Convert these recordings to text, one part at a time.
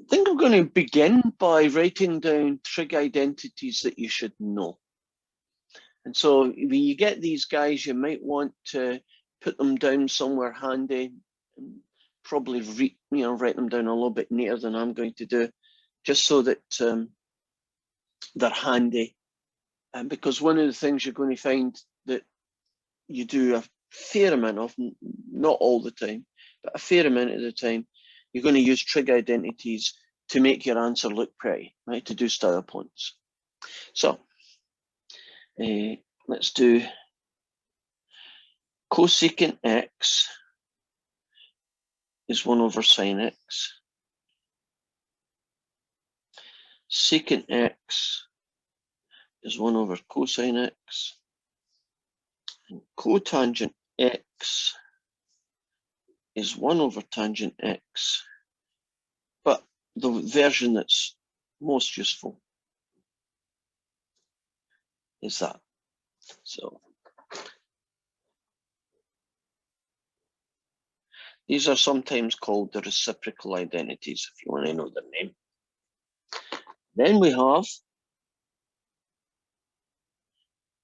think I'm going to begin by writing down trig identities that you should know. And so when you get these guys, you might want to put them down somewhere handy, and probably write them down a little bit neater than I'm going to do, just so that they're handy. And because one of the things you're going to find that you do a fair amount of, not all the time, but a fair amount of the time, you're going to use trig identities to make your answer look pretty, right? To do style points. So let's do cosecant x is 1 over sine x. Secant x is 1 over cosine x. And cotangent x is 1 over tangent x. But the version that's most useful is that. So these are sometimes called the reciprocal identities, if you want to know their name. Then we have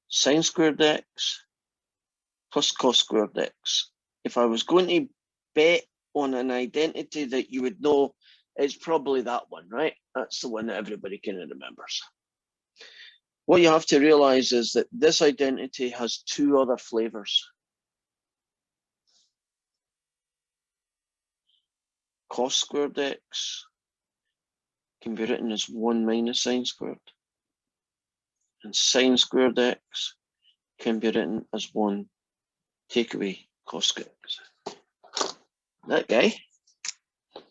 sine squared x plus cos squared x. If I was going to bet on an identity that you would know, it's probably that one, right? That's the one that everybody kind of remembers. What you have to realize is that this identity has 2 other flavors. Cos squared x can be written as 1 minus sine squared. And sine squared x can be written as 1 take away cos squared x. That guy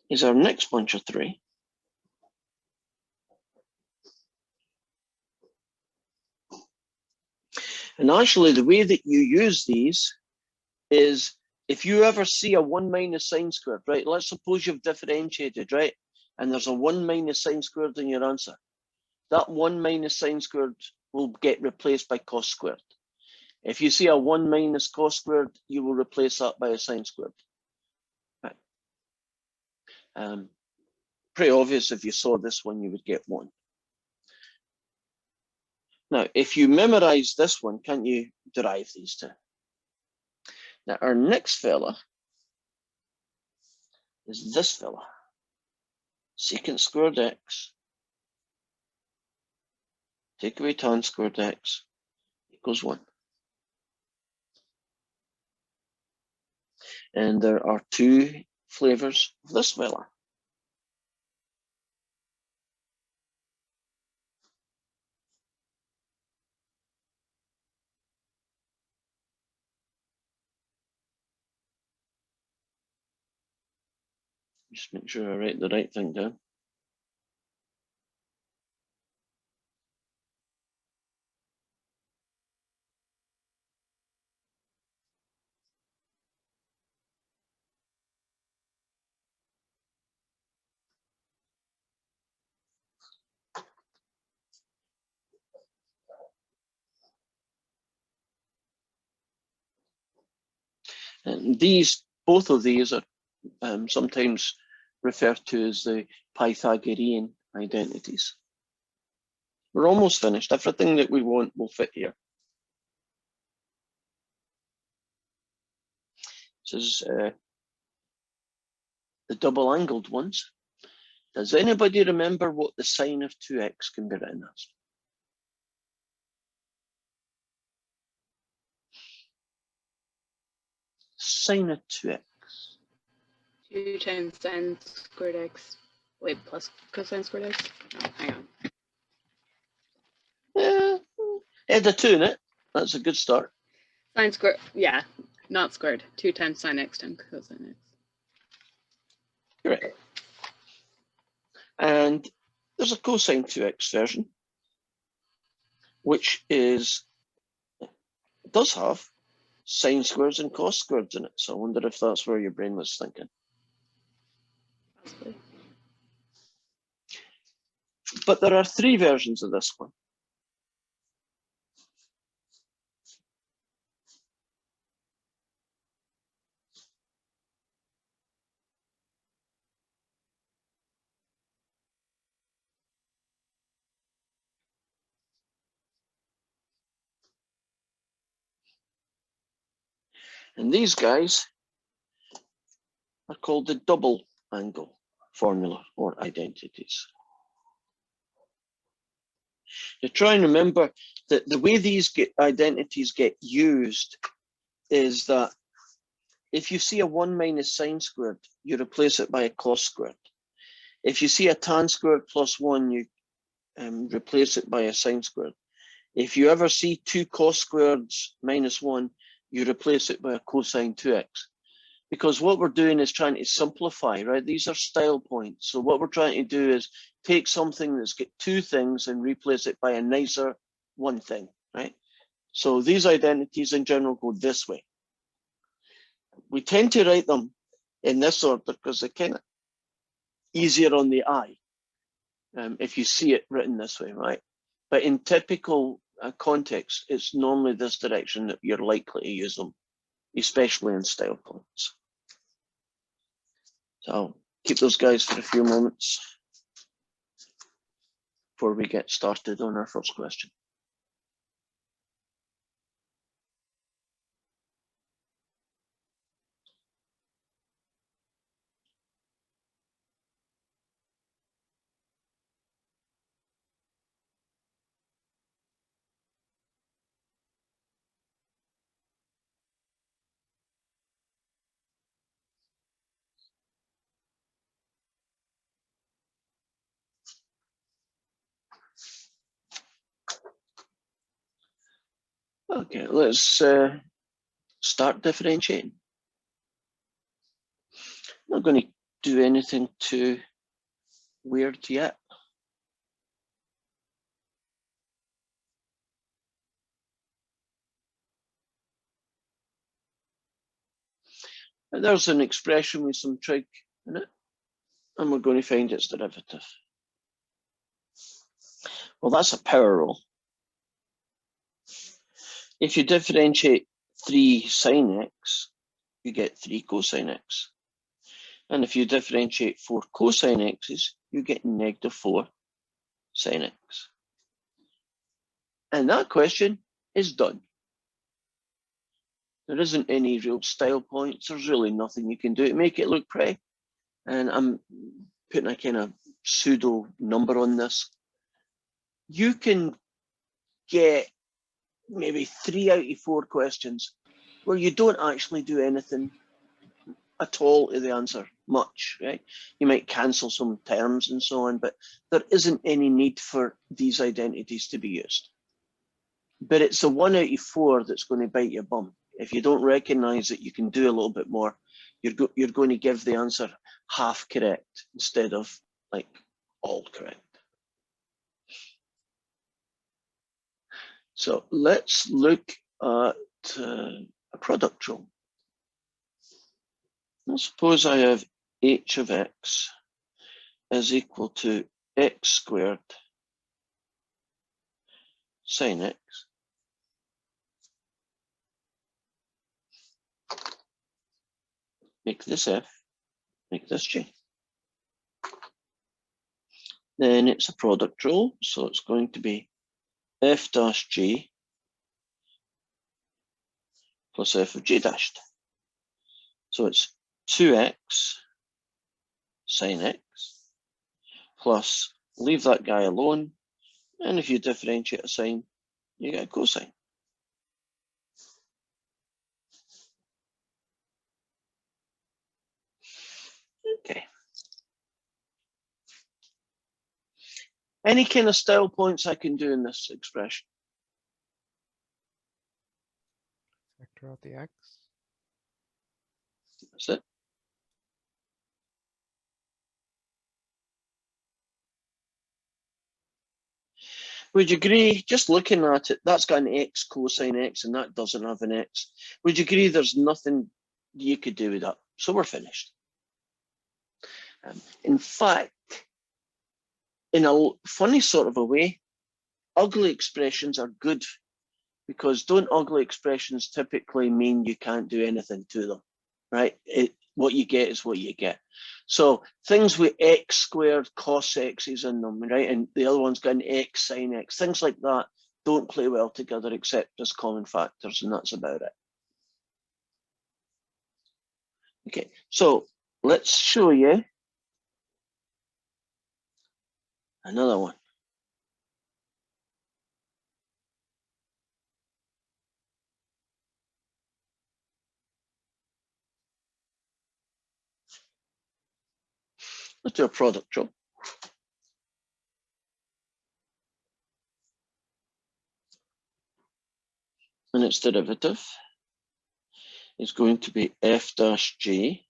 is our next bunch of 3. And actually, the way that you use these is if you ever see a 1 minus sine squared, right? Let's suppose you've differentiated, right? And there's a 1 minus sine squared in your answer. That 1 minus sine squared will get replaced by cos squared. If you see a 1 minus cos squared, you will replace that by a sine squared. Right. Pretty obvious if you saw this one, you would get 1. Now, if you memorize this one, can't you derive these 2? Now, our next fella is this fella. Secant squared x take away tan squared x equals 1. And there are 2 flavors of this fella. Just make sure I write the right thing down. And both of these are sometimes referred to as the Pythagorean identities. We're almost finished. Everything that we want will fit here. This is the double-angled ones. Does anybody remember what the sine of 2x can be written as? Sine of 2x. 2 times sine squared x. Wait, plus cosine squared x? Oh, hang on. Add a 2 in it. That's a good start. Sine squared, yeah, not squared. 2 times sine x times cosine x. Correct. And there's a cosine 2x version, which does have sine squares and cos squares in it. So I wonder if that's where your brain was thinking. Possibly. But there are 3 versions of this one. And these guys are called the double angle formula or identities. You try and remember that the way these identities get used is that if you see a 1 minus sine squared, you replace it by a cos squared. If you see a tan squared plus 1, you replace it by a sine squared. If you ever see 2 cos squareds minus 1, you replace it by a cosine 2x. Because what we're doing is trying to simplify, right? These are style points. So what we're trying to do is take something that's got 2 things and replace it by a nicer 1 thing, right? So these identities in general go this way. We tend to write them in this order because they're kind of easier on the eye if you see it written this way, right? But in typical context, it's normally this direction that you're likely to use them, especially in style points. So I'll keep those guys for a few moments before we get started on our first question. Okay, let's start differentiating. I'm not going to do anything too weird yet. And there's an expression with some trig in it, and we're going to find its derivative. Well, that's a power rule. If you differentiate 3 sine x, you get 3 cosine x. And if you differentiate 4 cosine x's, you get negative 4 sine x. And that question is done. There isn't any real style points. There's really nothing you can do to make it look pretty. And I'm putting a kind of pseudo number on this. You can get maybe 3 out of 4 questions where you don't actually do anything at all to the answer, much, right? You might cancel some terms and so on, but there isn't any need for these identities to be used. But it's the 1 out of 4 that's going to bite your bum. If you don't recognize that you can do a little bit more, you're going to give the answer half correct instead of like all correct. So let's look at a product rule. Now suppose I have h of x is equal to x squared sine x make this f, make this g. Then it's a product rule, so it's going to be f dash g plus f of g dashed. So it's 2x sine x plus, leave that guy alone, and if you differentiate a sine, you get a cosine. Okay. Any kind of style points I can do in this expression? Factor out the x. That's it. Would you agree, just looking at it, that's got an x cosine x and that doesn't have an x. Would you agree there's nothing you could do with that? So we're finished. In fact, in a funny sort of a way, ugly expressions are good because don't ugly expressions typically mean you can't do anything to them, right? What you get is what you get. So things with x squared cos x's in them, right? And the other one's got an x sine x, things like that don't play well together except as common factors, and that's about it. Okay, so let's show you another one. Let's do a product job. And its derivative is going to be f dash j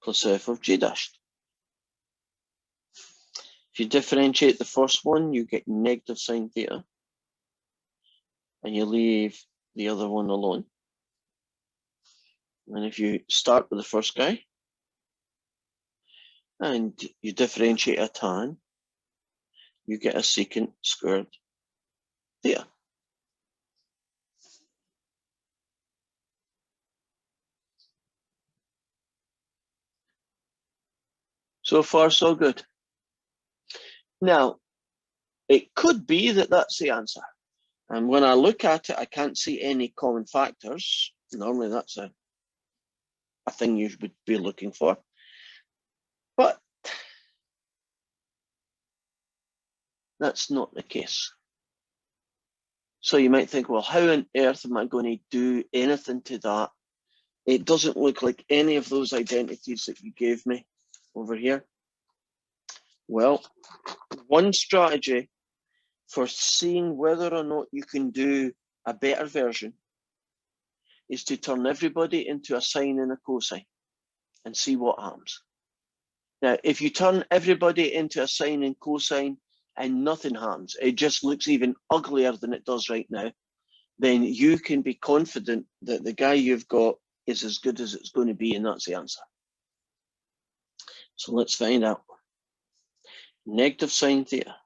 plus f of j dashed. If you differentiate the first one, you get negative sine theta, and you leave the other one alone. And if you start with the first guy, and you differentiate a tan, you get a secant squared theta. So far, so good. Now, it could be that that's the answer. And when I look at it, I can't see any common factors. Normally, that's a thing you would be looking for. But that's not the case. So you might think, well, how on earth am I going to do anything to that? It doesn't look like any of those identities that you gave me over here. Well, one strategy for seeing whether or not you can do a better version is to turn everybody into a sine and a cosine and see what happens. Now, if you turn everybody into a sine and cosine and nothing happens, it just looks even uglier than it does right now, then you can be confident that the guy you've got is as good as it's going to be, and that's the answer. So let's find out. Negative sine theta.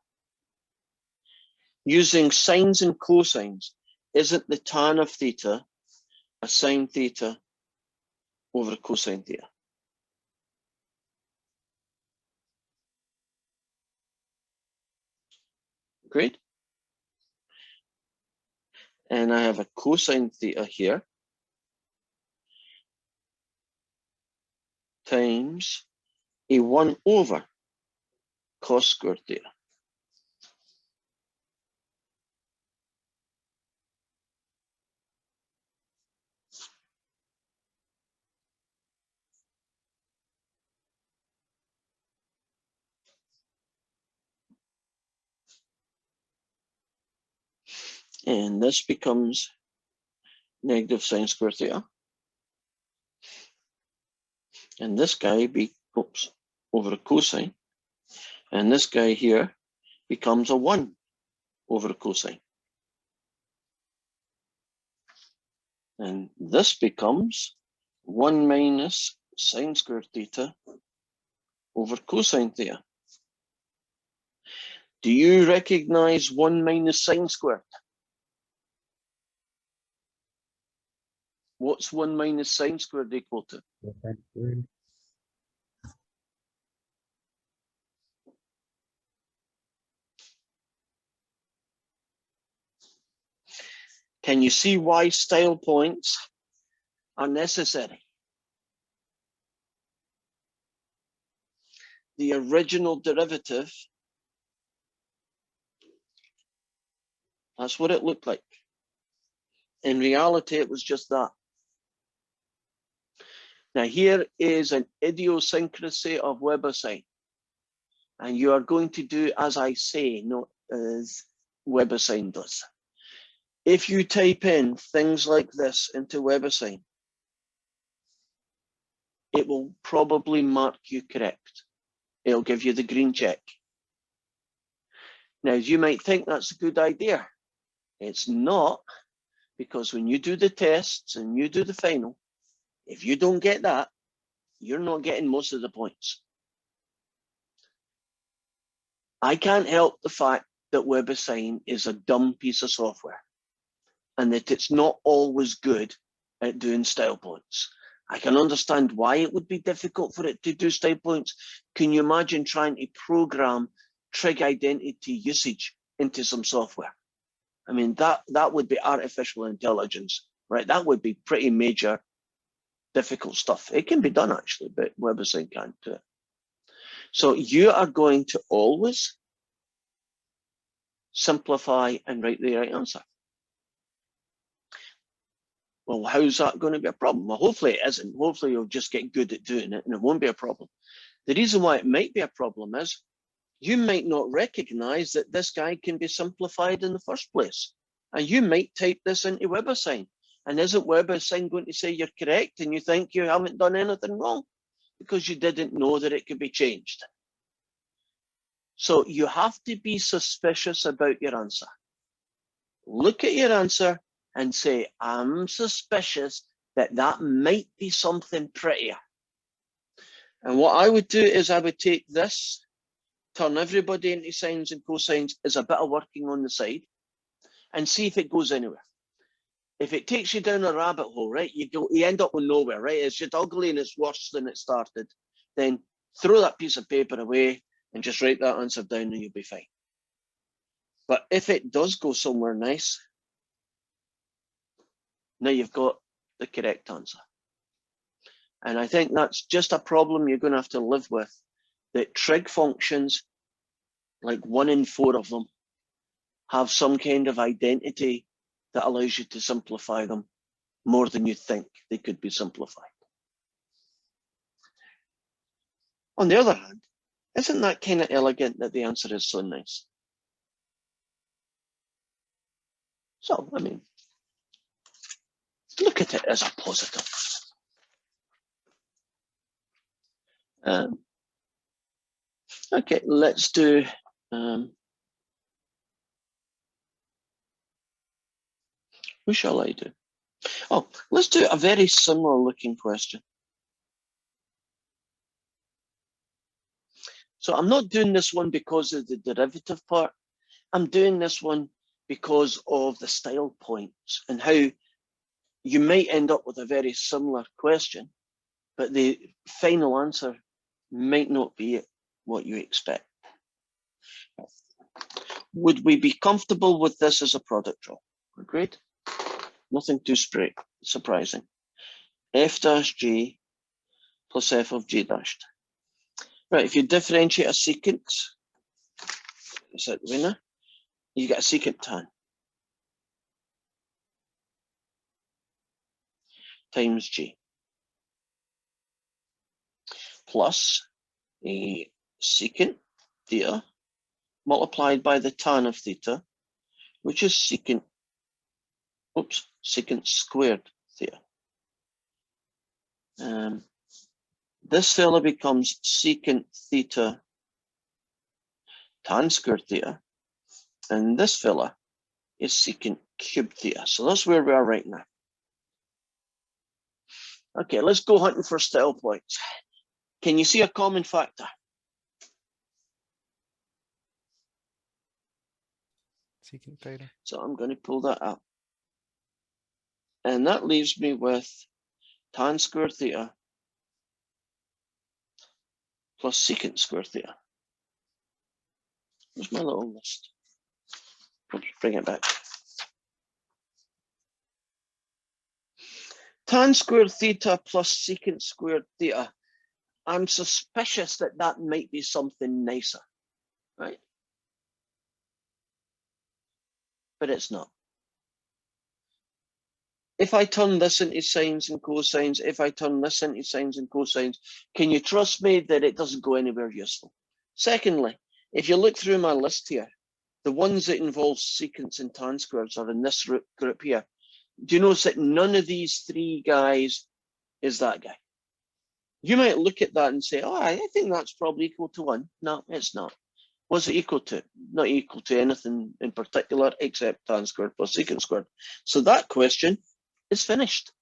Using sines and cosines, isn't the tan of theta a sine theta over a cosine theta? Great. And I have a cosine theta here times a 1 over cos squared theta. And this becomes negative sine squared theta. And this guy becomes over a cosine. And this guy here becomes a 1 over a cosine. And this becomes 1 minus sine squared theta over cosine theta. Do you recognize 1 minus sine squared? What's 1 minus sine squared equal to? Can you see why style points are necessary? The original derivative, that's what it looked like. In reality, it was just that. Now here is an idiosyncrasy of Weber sign. And you are going to do as I say, not as Weber sign does. If you type in things like this into Weber sign, it will probably mark you correct. It'll give you the green check. Now, you might think that's a good idea. It's not, because when you do the tests and you do the final, if you don't get that, you're not getting most of the points. I can't help the fact that WebAssign is a dumb piece of software and that it's not always good at doing style points. I can understand why it would be difficult for it to do style points. Can you imagine trying to program trig identity usage into some software? I mean, that would be artificial intelligence, right? That would be pretty major. difficult stuff. It can be done actually, but WebAssign can't do it. So you are going to always simplify and write the right answer. Well, how's that going to be a problem? Well, hopefully it isn't. Hopefully you'll just get good at doing it and it won't be a problem. The reason why it might be a problem is you might not recognize that this guy can be simplified in the first place. And you might type this into WebAssign. And isn't WebAssign going to say you're correct and you think you haven't done anything wrong because you didn't know that it could be changed? So you have to be suspicious about your answer. Look at your answer and say, I'm suspicious that that might be something prettier. And what I would do is I would take this, turn everybody into sines and cosines as a bit of working on the side and see if it goes anywhere. If it takes you down a rabbit hole, right, you end up with nowhere, right? It's just ugly and it's worse than it started. Then throw that piece of paper away and just write that answer down and you'll be fine. But if it does go somewhere nice, now you've got the correct answer. And I think that's just a problem you're going to have to live with, that trig functions, like 1 in 4 of them, have some kind of identity that allows you to simplify them more than you think they could be simplified. On the other hand, isn't that kind of elegant that the answer is so nice? So, I mean, look at it as a positive. Okay, let's do who shall I do? Oh, let's do a very similar looking question. So I'm not doing this one because of the derivative part. I'm doing this one because of the style points and how you might end up with a very similar question, but the final answer might not be what you expect. Would we be comfortable with this as a product draw? Agreed? Nothing too surprising. F dash G plus F of G dashed. Right, if you differentiate a secant, is that the winner? You get a secant tan times G plus a secant theta multiplied by the tan of theta, which is secant squared theta. This fella becomes secant theta tan squared theta, and this fella is secant cubed theta. So that's where we are right now. Okay, let's go hunting for style points. Can you see a common factor? Secant theta. So I'm going to pull that up. And that leaves me with tan squared theta plus secant squared theta. Where's my little list? Oops, bring it back. Tan squared theta plus secant squared theta. I'm suspicious that that might be something nicer, right? But it's not. If I turn this into sines and cosines, if I turn this into sines and cosines, can you trust me that it doesn't go anywhere useful? Secondly, if you look through my list here, the ones that involve secants and tan squares are in this group here. Do you notice that none of these 3 guys is that guy? You might look at that and say, oh, I think that's probably equal to 1. No, it's not. What's it equal to? Not equal to anything in particular except tan squared plus secant squared. So that question is finished.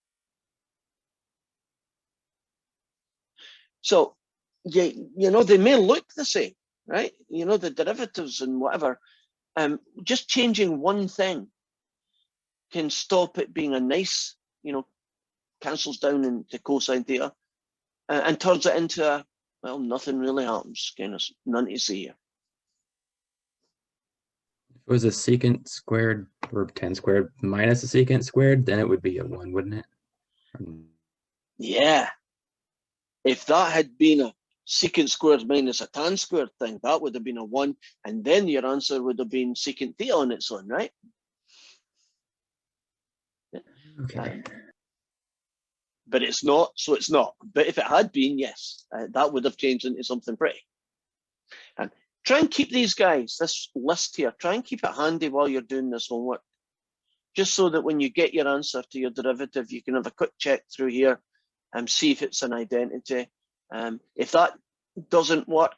So, you know, they may look the same, right? You know, the derivatives and whatever. Just changing one thing can stop it being a nice, you know, cancels down into cosine theta and turns it into a, well, nothing really happens, kind of none to see here. If it was a secant squared or tan squared minus a secant squared, then it would be a 1, wouldn't it? Yeah. If that had been a secant squared minus a tan squared thing, that would have been a 1, and then your answer would have been secant theta on its own, right? Okay. But it's not, so it's not. But if it had been, yes, that would have changed into something pretty. And try and keep these guys, this list here, try and keep it handy while you're doing this homework, just so that when you get your answer to your derivative, you can have a quick check through here and see if it's an identity. If that doesn't work,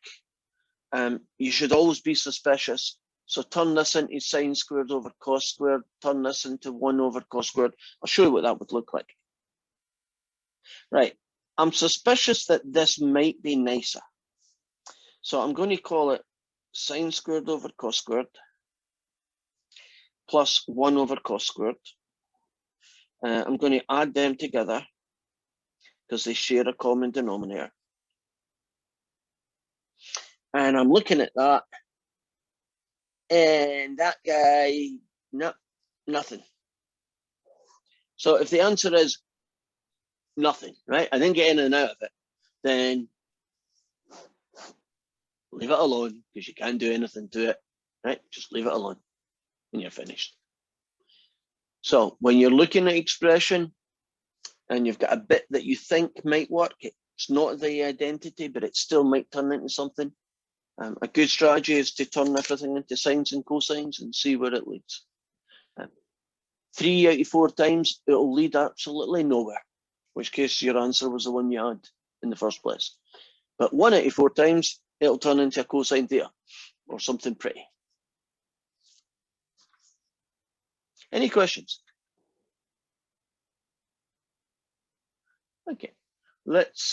you should always be suspicious. So turn this into sine squared over cos squared, turn this into 1 over cos squared. I'll show you what that would look like. Right, I'm suspicious that this might be nicer. So I'm going to call it sine squared over cos squared plus 1 over cos squared. I'm going to add them together because they share a common denominator. And I'm looking at that, and that guy, no, nothing. So if the answer is nothing, right, I didn't get in and out of it, then leave it alone because you can't do anything to it, right? Just leave it alone and you're finished. So when you're looking at expression and you've got a bit that you think might work, it's not the identity, but it still might turn into something. A good strategy is to turn everything into sines and cosines and see where it leads. 3 out of 4 times, it'll lead absolutely nowhere, in which case your answer was the one you had in the first place. But 1 out of 4 times, it'll turn into a cosine theta or something pretty. Any questions? Okay, let's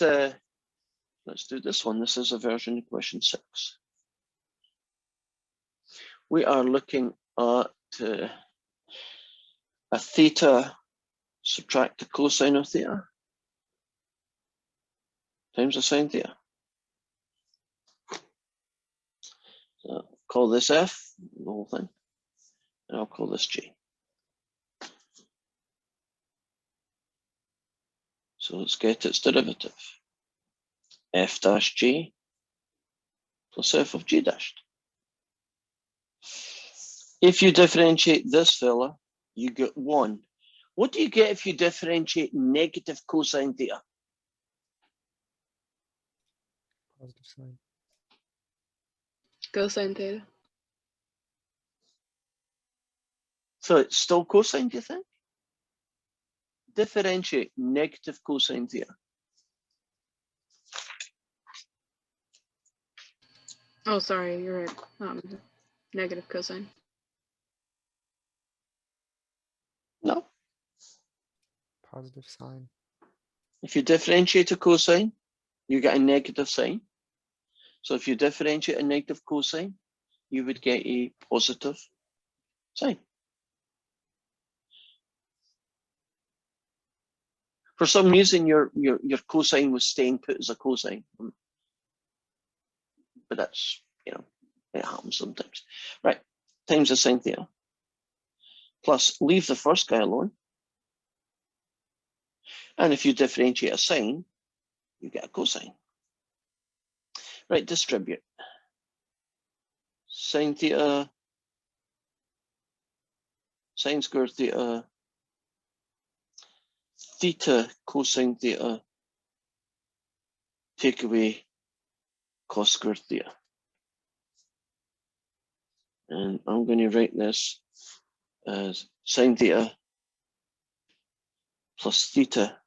do this one. This is a version of question 6. We are looking at a theta subtract the cosine of theta times a sine theta. So I'll call this F, the whole thing, and I'll call this G. So let's get its derivative. F dash G plus F of G dashed. If you differentiate this fella, you get 1. What do you get if you differentiate negative cosine theta? Positive sign. Cosine theta. So it's still cosine, do you think? Differentiate negative cosine theta. Oh, sorry, you're right. Negative cosine. No. Positive sign. If you differentiate a cosine, you get a negative sign. So if you differentiate a negative cosine, you would get a positive sign. For some reason, your cosine was staying put as a cosine, but that's, you know, it happens sometimes. Right, times the sine theta. Plus, leave the first guy alone. And if you differentiate a sine, you get a cosine. Right, distribute. Sine theta, sine squared theta, theta cosine theta, take away cos squared theta. And I'm going to write this as sine theta plus theta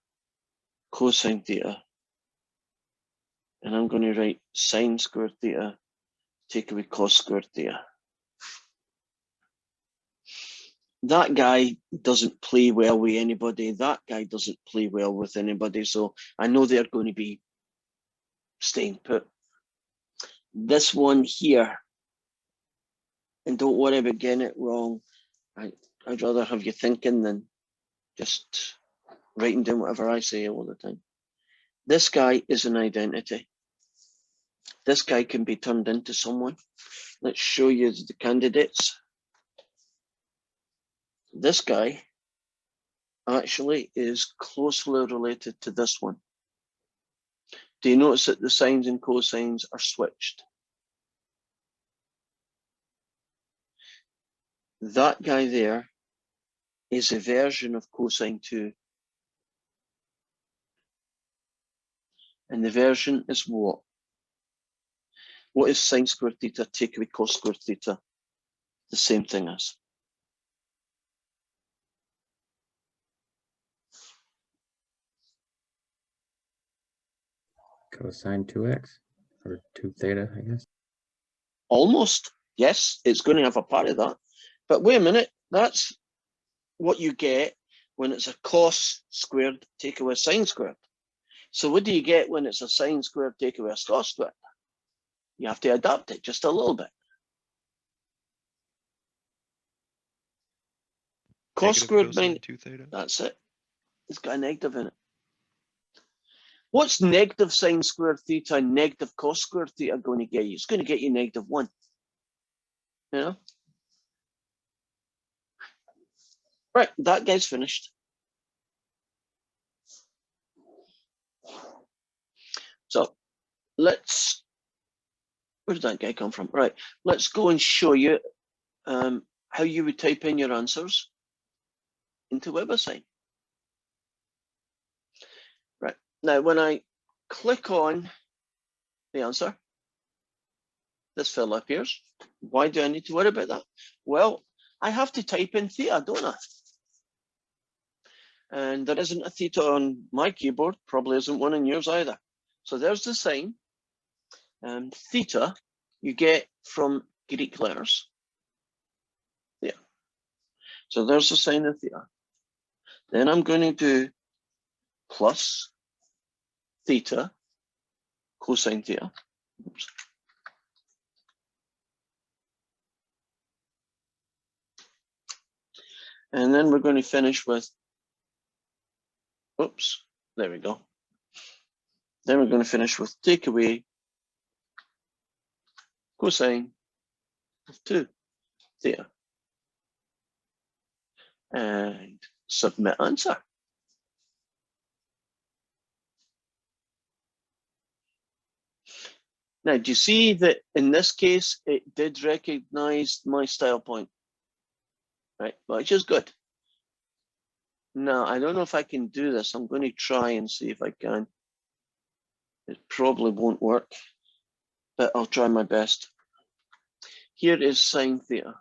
cosine theta. And I'm going to write sine squared theta, take away cos squared theta. That guy doesn't play well with anybody. That guy doesn't play well with anybody. So I know they're going to be staying put. This one here, and don't worry about getting it wrong. I'd rather have you thinking than just writing down whatever I say all the time. This guy is an identity. This guy can be turned into someone. Let's show you the candidates. This guy actually is closely related to this one. Do you notice that the sines and cosines are switched? That guy there is a version of cosine 2. And the version is what? What is sine squared theta take away cos squared theta? The same thing as. Cosine 2x or 2 theta, I guess. Almost, yes, it's going to have a part of that. But wait a minute, that's what you get when it's a cos squared take away sine squared. So what do you get when it's a sine squared take away a cos squared? You have to adapt it just a little bit. Cos Negative squared cosine minus, 2 theta. that's it. It's got a negative in it. What's negative sine squared theta and negative cos squared theta going to get you? It's going to get you -1. You know? Right, that guy's finished. So let's, where did that guy come from? Right, let's go and show you how you would type in your answers into WebAssign. Right, now when I click on the answer, this fella appears. Why do I need to worry about that? Well, I have to type in theta, don't I? And there isn't a theta on my keyboard, probably isn't one on yours either. So there's the sign. Theta you get from Greek letters. Yeah. So there's the sign of theta. Then I'm going to do plus theta cosine theta. Oops. And then we're going to finish with, oops, there we go. Then we're going to finish with take away cosine of 2 theta. And submit answer. Now, do you see that in this case, it did recognize my style point, right? Which is good. Now, I don't know if I can do this. I'm going to try and see if I can. It probably won't work, but I'll try my best. Here is sine theta.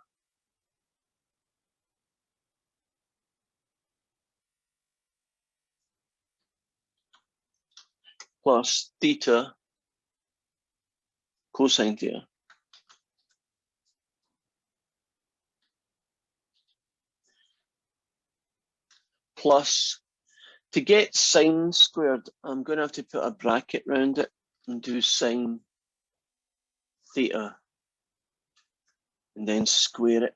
Plus theta cosine theta. Plus, to get sine squared, I'm going to have to put a bracket around it and do sine theta and then square it.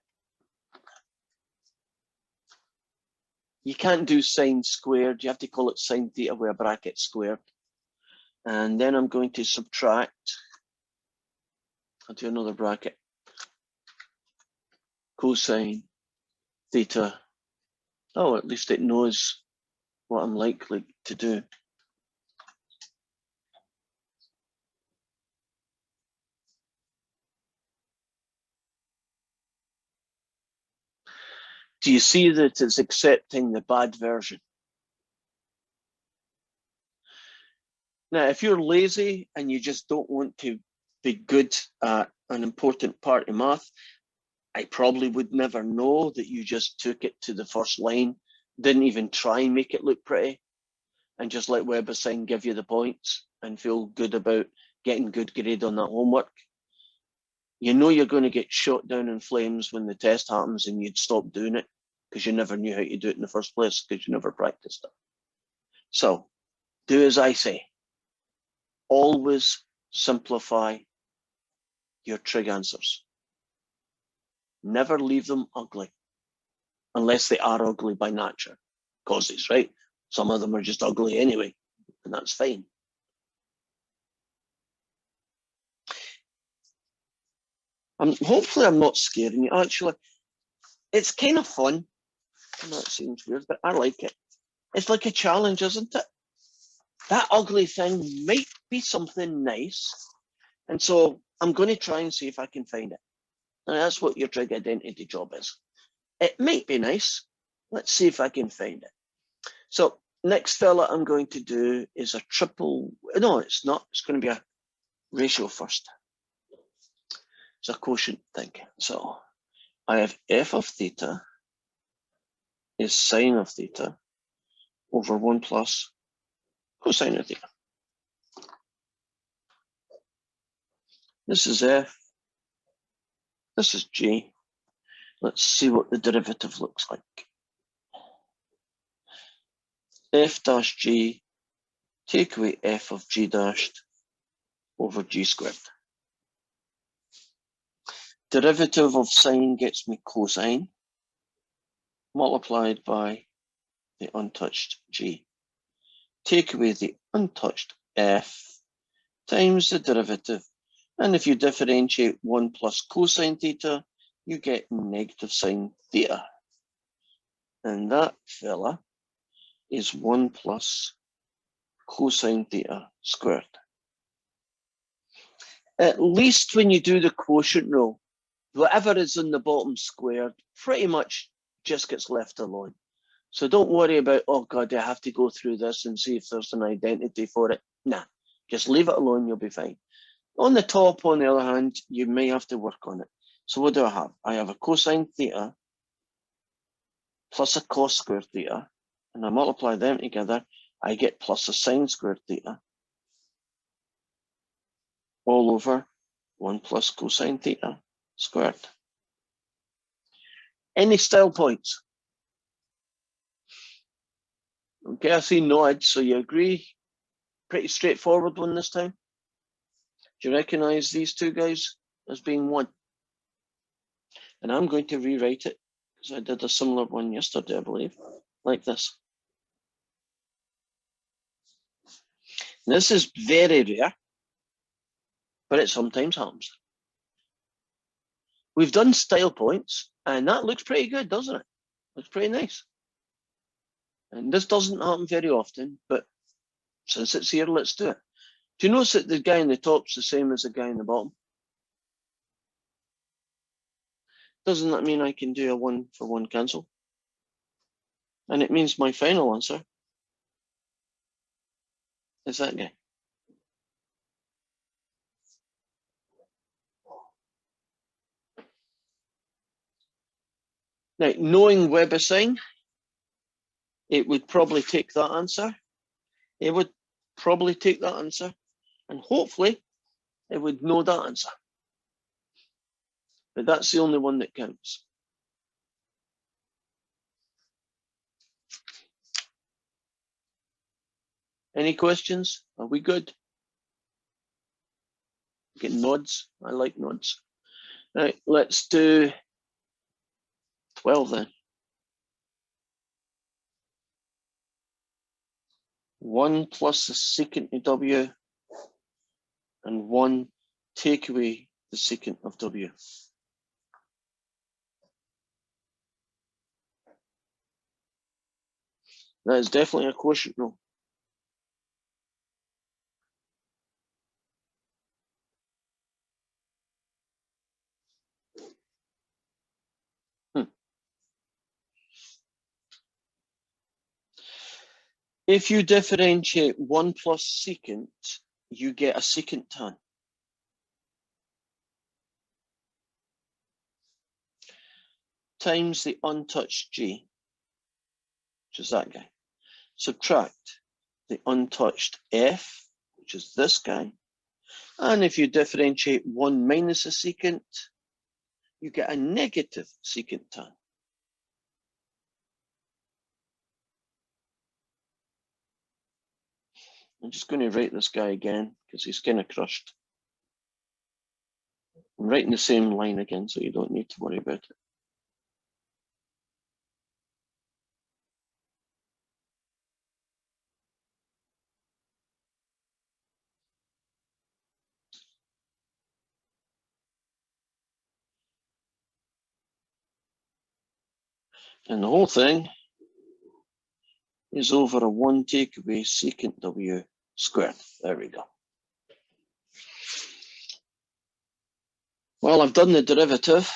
You can't do sine squared. You have to call it sine theta with a bracket squared. And then I'm going to subtract. I'll do another bracket. Cosine theta. Oh, at least it knows what I'm likely to do. Do you see that it's accepting the bad version? Now, if you're lazy and you just don't want to be good at an important part of math, I probably would never know that you just took it to the first line, didn't even try and make it look pretty, and just let WebAssign give you the points and feel good about getting good grade on that homework. You know you're going to get shot down in flames when the test happens and you'd stop doing it because you never knew how to do it in the first place because you never practiced it. So do as I say. Always simplify your trig answers. Never leave them ugly, unless they are ugly by nature. Causes, right? Some of them are just ugly anyway, and that's fine. Hopefully I'm not scaring you. Actually, it's kind of fun. And that seems weird, but I like it. It's like a challenge, isn't it? That ugly thing might be something nice. And so I'm going to try and see if I can find it. And that's what your trig identity job is. It might be nice. Let's see if I can find it. So next fella I'm going to do is a triple. No, it's not. It's going to be a ratio first. It's a quotient thing. So I have f of theta is sine of theta over 1 plus cosine of theta. This is f. This is g. Let's see what the derivative looks like. F dash g, take away f of g dashed over g squared. Derivative of sine gets me cosine multiplied by the untouched g. Take away the untouched f times the derivative. And if you differentiate 1 plus cosine theta, you get negative sine theta. And that fella is 1 plus cosine theta squared. At least when you do the quotient rule, whatever is in the bottom squared pretty much just gets left alone. So don't worry about, oh God, I have to go through this and see if there's an identity for it. Nah, just leave it alone, you'll be fine. On the top, on the other hand, you may have to work on it. So what do I have? I have a cosine theta plus a cos squared theta, and I multiply them together, I get plus a sine squared theta all over 1 plus cosine theta squared. Any style points? Okay, I see nods, so you agree? Pretty straightforward one this time. Do you recognize these two guys as being one? And I'm going to rewrite it because I did a similar one yesterday, I believe, like this. This is very rare, but it sometimes happens. We've done style points, and that looks pretty good, doesn't it? Looks pretty nice. And this doesn't happen very often, but since it's here, let's do it. Do you notice that the guy in the top's the same as the guy in the bottom? Doesn't that mean I can do a 1-for-1 cancel? And it means my final answer is that guy. Now, knowing WebAssign, it would probably take that answer. It would probably take that answer. And hopefully, it would know that answer. But that's the only one that counts. Any questions? Are we good? Get nods. I like nods. Right, let's do 12 then. 1 plus the secant of w and 1 take away the secant of w. That is definitely a quotient rule. If you differentiate 1 plus secant, you get a secant tan. Times the untouched g, which is that guy. Subtract the untouched f, which is this guy. And if you differentiate 1 minus a secant, you get a negative secant tan. I'm just going to write this guy again because he's kind of crushed. I'm writing the same line again, so you don't need to worry about it. And the whole thing is over a 1 takeaway secant W squared. There we go. Well, I've done the derivative.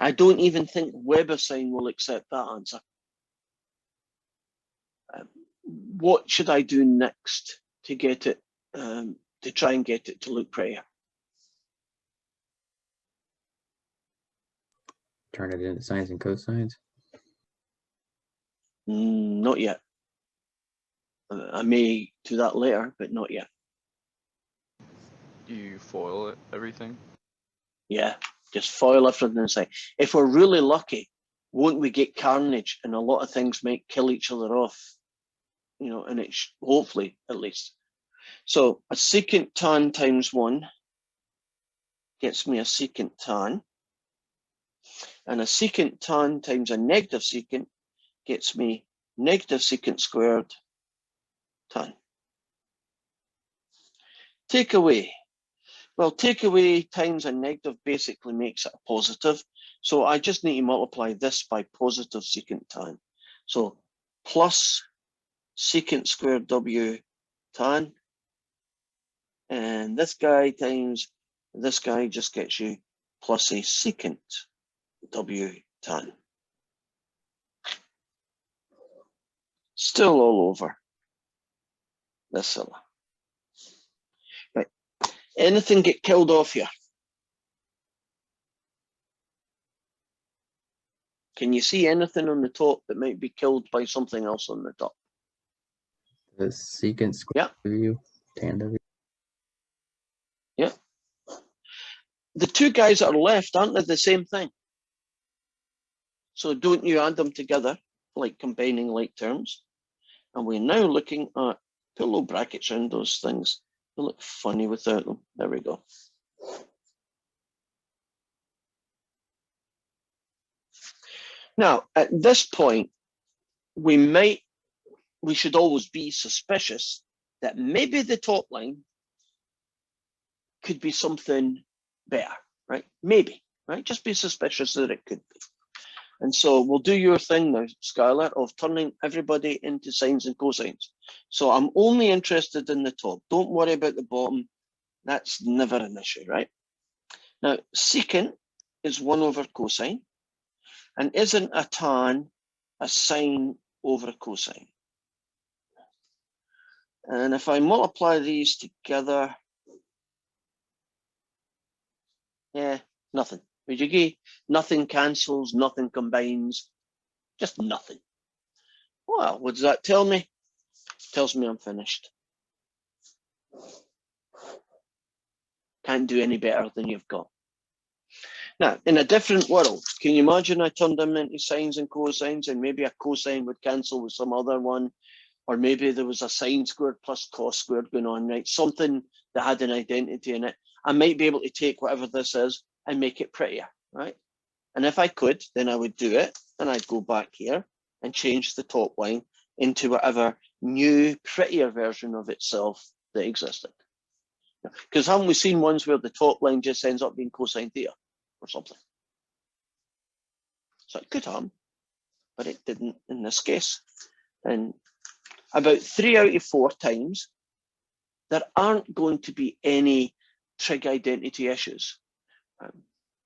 I don't even think WeberSign will accept that answer. What should I do next to get it, to try and get it to look prettier? Turn it into sines and cosines. Not yet. I may do that later, but not yet. You foil it, everything. Yeah, just foil everything and say, if we're really lucky, won't we get carnage and a lot of things might kill each other off, you know, and it's hopefully at least. So a secant tan times 1 gets me a secant tan, and a secant tan times a negative secant gets me negative secant squared tan. Take away. Well, take away times a negative basically makes it a positive. So I just need to multiply this by positive secant tan. So plus secant squared W tan. And this guy times this guy just gets you plus a secant W tan. Still all over this fella. Right. Anything get killed off here? Can you see anything on the top that might be killed by something else on the top? The secant square W, tan W. Yeah. The two guys that are left, aren't they the same thing? So don't you add them together, like combining like terms? And we're now looking at, put little brackets around those things. They look funny without them. There we go. Now, at this point, we should always be suspicious that maybe the top line could be something better, right? Maybe, right? Just be suspicious that it could be. And so we'll do your thing now, Skylar, of turning everybody into sines and cosines. So I'm only interested in the top. Don't worry about the bottom. That's never an issue, right? Now, secant is 1 over cosine. And isn't a tan a sine over a cosine? And if I multiply these together, yeah, nothing. Would you agree? Nothing cancels, nothing combines, just nothing. Well, what does that tell me? It tells me I'm finished. Can't do any better than you've got. Now, in a different world, can you imagine I turned them into sines and cosines, and maybe a cosine would cancel with some other one, or maybe there was a sine squared plus cos squared going on, right? Something that had an identity in it. I might be able to take whatever this is and make it prettier, right? And if I could, then I would do it, and I'd go back here and change the top line into whatever new, prettier version of itself that existed. Because haven't we seen ones where the top line just ends up being cosine theta or something? So it could happen, but it didn't in this case. And about 3 out of 4 times, there aren't going to be any trig identity issues.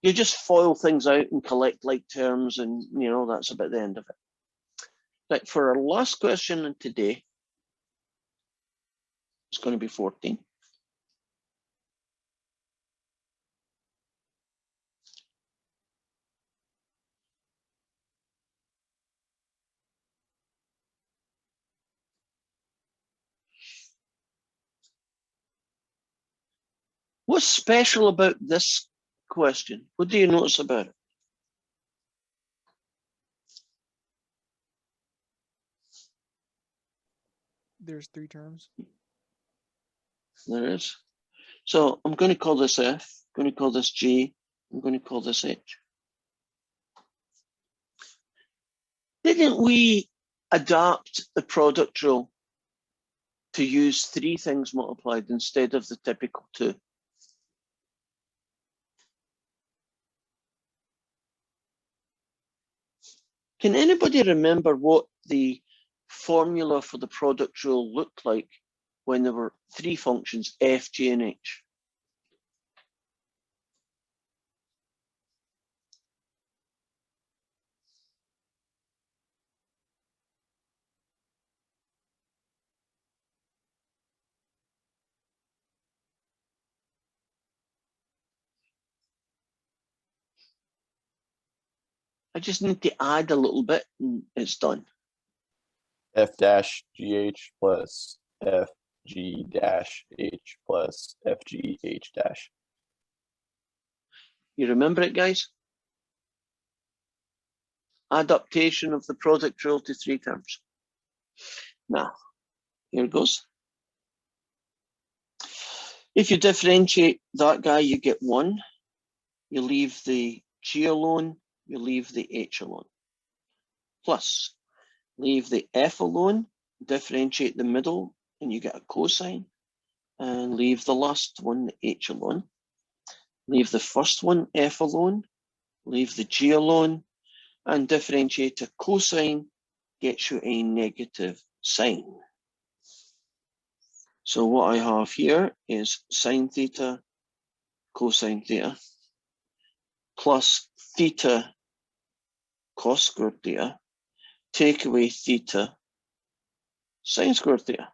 You just foil things out and collect like terms, and you know that's about the end of it. Right, for our last question today, it's going to be 14. What's special about this question? What do you notice about it? There's 3 terms. There is. So I'm going to call this F, I'm going to call this G, I'm going to call this H. Didn't we adapt the product rule to use 3 things multiplied instead of the typical 2? Can anybody remember what the formula for the product rule looked like when there were three functions, f, g, and h? I just need to add a little bit and it's done. F dash GH plus FG dash H plus FGH dash. You remember it, guys? Adaptation of the product rule to three terms. Now, here it goes. If you differentiate that guy, you get 1. You leave the G alone, you leave the H alone. Plus, leave the F alone, differentiate the middle, and you get a cosine. And leave the last one, the H alone. Leave the first one, F alone. Leave the G alone. And differentiate a cosine gets you a negative sine. So what I have here is sine theta, cosine theta, plus theta cos squared theta, take away theta sine squared theta.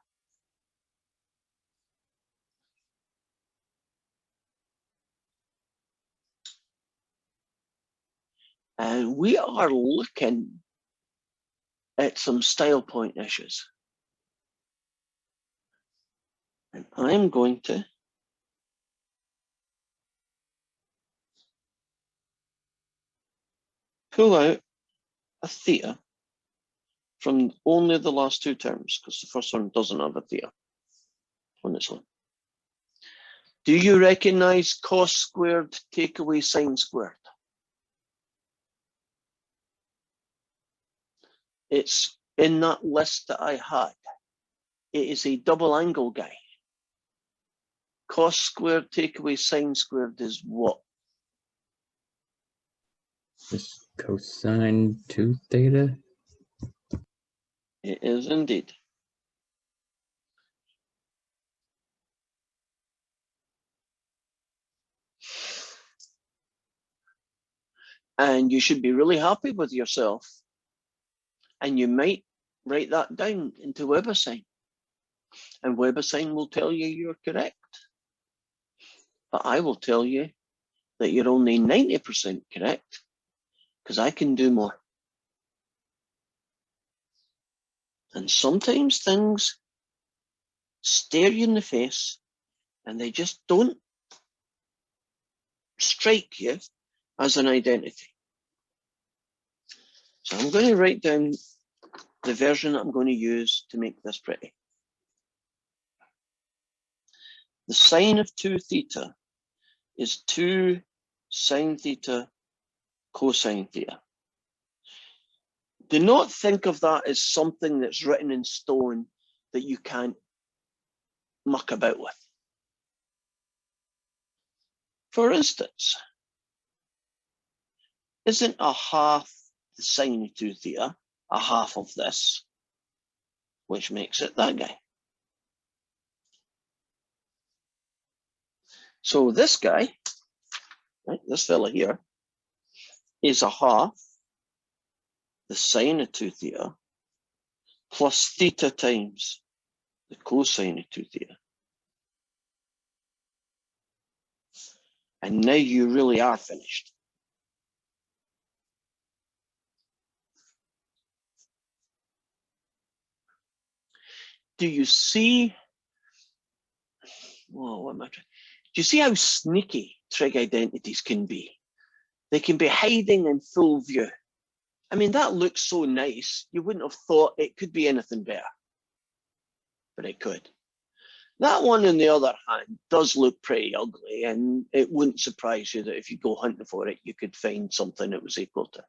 And we are looking at some style point issues. And I'm going to pull out a theta from only the last two terms, because the first one doesn't have a theta on its own. Do you recognize cos squared take away sine squared? It's in that list that I had. It is a double angle guy. Cos squared take away sine squared is what? Just cosine 2 theta. It is indeed. And you should be really happy with yourself. And you might write that down into WebAssign. And WebAssign will tell you you're correct. But I will tell you that you're only 90% correct, because I can do more. And sometimes things stare you in the face and they just don't strike you as an identity. So I'm going to write down the version I'm going to use to make this pretty. The sine of 2 theta is 2 sine theta cosine theta. Do not think of that as something that's written in stone that you can't muck about with. For instance, isn't a half the sine of 2 theta a half of this, which makes it that guy? So this guy, right, this fella here, is a half the sine of 2 theta plus theta times the cosine of 2 theta. And now you really are finished. Do you see, whoa, what am I trying? Do you see how sneaky trig identities can be? They can be hiding in full view. I mean, that looks so nice. You wouldn't have thought it could be anything better, but it could. That one, on the other hand, does look pretty ugly, and it wouldn't surprise you that if you go hunting for it, you could find something that was equal to.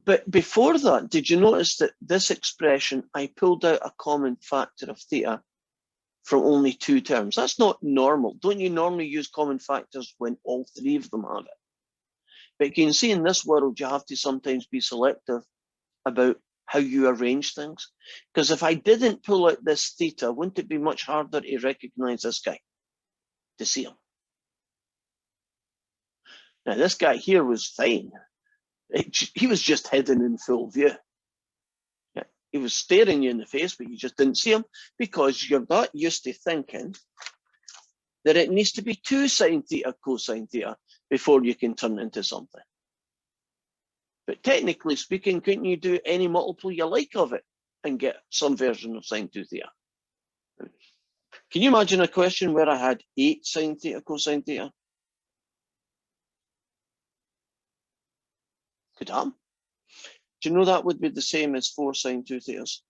But before that, did you notice that this expression, I pulled out a common factor of theta from only 2 terms? That's not normal. Don't you normally use common factors when all 3 of them have it? But you can see in this world, you have to sometimes be selective about how you arrange things. Because if I didn't pull out this theta, wouldn't it be much harder to recognize this guy, to see him? Now, this guy here was fine. He was just hidden in full view. Yeah, he was staring you in the face, but you just didn't see him because you're not used to thinking that it needs to be 2 sine theta cosine theta before you can turn into something. But technically speaking, couldn't you do any multiple you like of it and get some version of sine 2 theta? Can you imagine a question where I had 8 sine theta cosine theta? Could happen. Do you know that would be the same as 4 sine 2 thetas?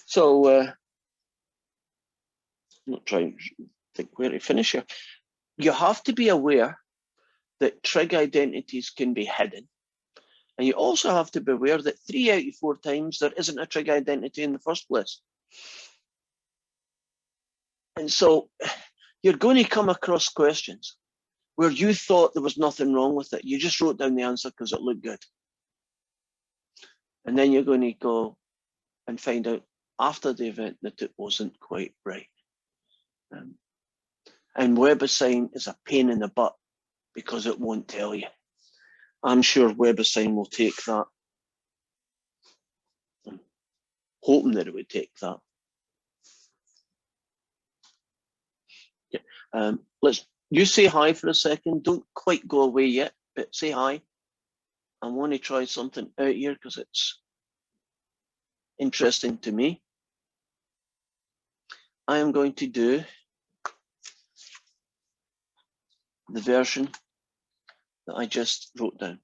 So, I'm not trying to think where to finish here. You have to be aware that trig identities can be hidden. And you also have to be aware that 3 out of 4 times there isn't a trig identity in the first place. And so you're going to come across questions where you thought there was nothing wrong with it. You just wrote down the answer because it looked good. And then you're going to go and find out after the event that it wasn't quite right. And WebAssign is a pain in the butt because it won't tell you. I'm sure WebAssign will take that. I'm hoping that it would take that. Yeah. You say hi for a second. Don't quite go away yet, but say hi. I want to try something out here because it's interesting to me. I am going to do the version that I just wrote down.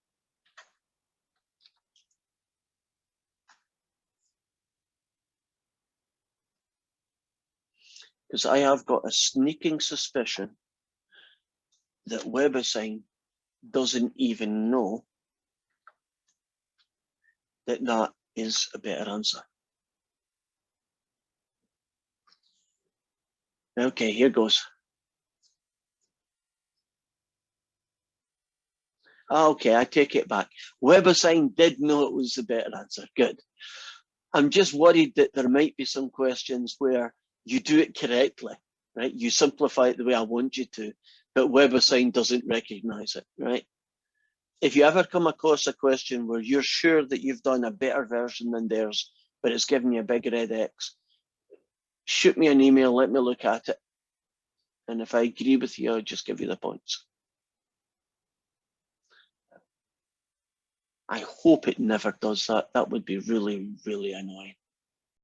Because I have got a sneaking suspicion that WebAssign doesn't even know that that is a better answer. Okay, here goes. Okay, I take it back. WebAssign did know it was the better answer. Good. I'm just worried that there might be some questions where you do it correctly, right? You simplify it the way I want you to, but WebAssign doesn't recognize it, right? If you ever come across a question where you're sure that you've done a better version than theirs, but it's giving you a big red X, shoot me an email, let me look at it. And if I agree with you, I'll just give you the points. I hope it never does that. That would be really, really annoying.